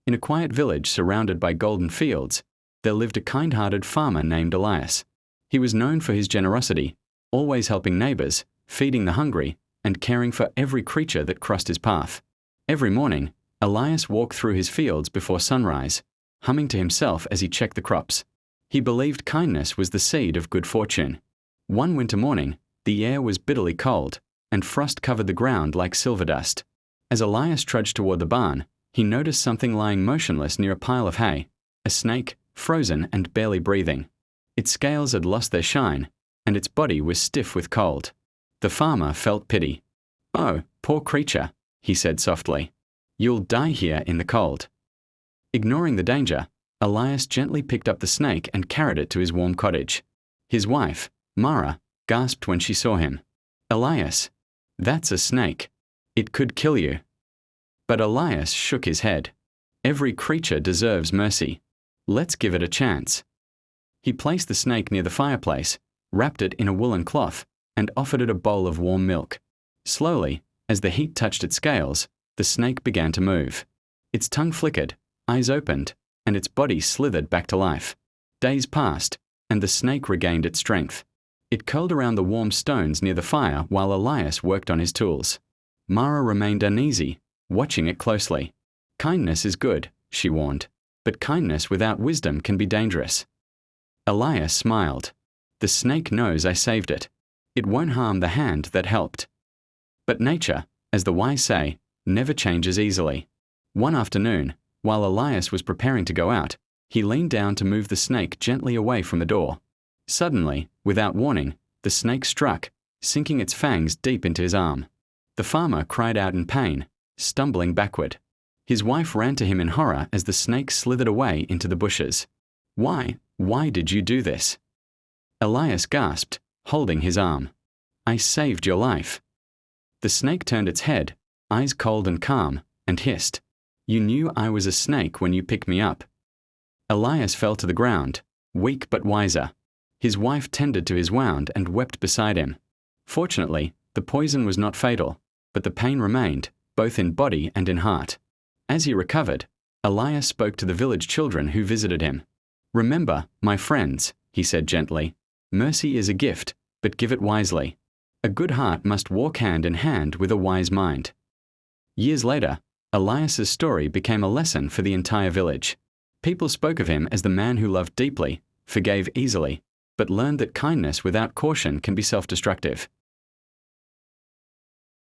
In a quiet village surrounded by golden fields, there lived a kind-hearted farmer named Elias. He was known for his generosity, always helping neighbors, feeding the hungry, and caring for every creature that crossed his path. Every morning, Elias walked through his fields before sunrise, humming to himself as he checked the crops. He believed kindness was the seed of good fortune. One winter morning, the air was bitterly cold, and frost covered the ground like silver dust. As Elias trudged toward the barn, he noticed something lying motionless near a pile of hay, a snake, frozen and barely breathing. Its scales had lost their shine, and its body was stiff with cold. The farmer felt pity. "Oh, poor creature," he said softly. "You'll die here in the cold." Ignoring the danger, Elias gently picked up the snake and carried it to his warm cottage. His wife, Mara, gasped when she saw him. "Elias, that's a snake. It could kill you." But Elias shook his head. "Every creature deserves mercy. Let's give it a chance." He placed the snake near the fireplace, wrapped it in a woolen cloth, and offered it a bowl of warm milk. Slowly, as the heat touched its scales, the snake began to move. Its tongue flickered, eyes opened, and its body slithered back to life. Days passed, and the snake regained its strength. It curled around the warm stones near the fire while Elias worked on his tools. Mara remained uneasy, watching it closely. "Kindness is good," she warned, "but kindness without wisdom can be dangerous." Elias smiled. "The snake knows I saved it. It won't harm the hand that helped." But nature, as the wise say, never changes easily. One afternoon, while Elias was preparing to go out, he leaned down to move the snake gently away from the door. Suddenly, without warning, the snake struck, sinking its fangs deep into his arm. The farmer cried out in pain, stumbling backward. His wife ran to him in horror as the snake slithered away into the bushes. Why did you do this?" Elias gasped, holding his arm. "I saved your life." The snake turned its head, eyes cold and calm, and hissed, "You knew I was a snake when you picked me up." Elias fell to the ground, weak but wiser. His wife tended to his wound and wept beside him. Fortunately, the poison was not fatal, but the pain remained, both in body and in heart. As he recovered, Elias spoke to the village children who visited him. "Remember, my friends," he said gently, "mercy is a gift, but give it wisely. A good heart must walk hand in hand with a wise mind." Years later, Elias's story became a lesson for the entire village. People spoke of him as the man who loved deeply, forgave easily, but learned that kindness without caution can be self-destructive.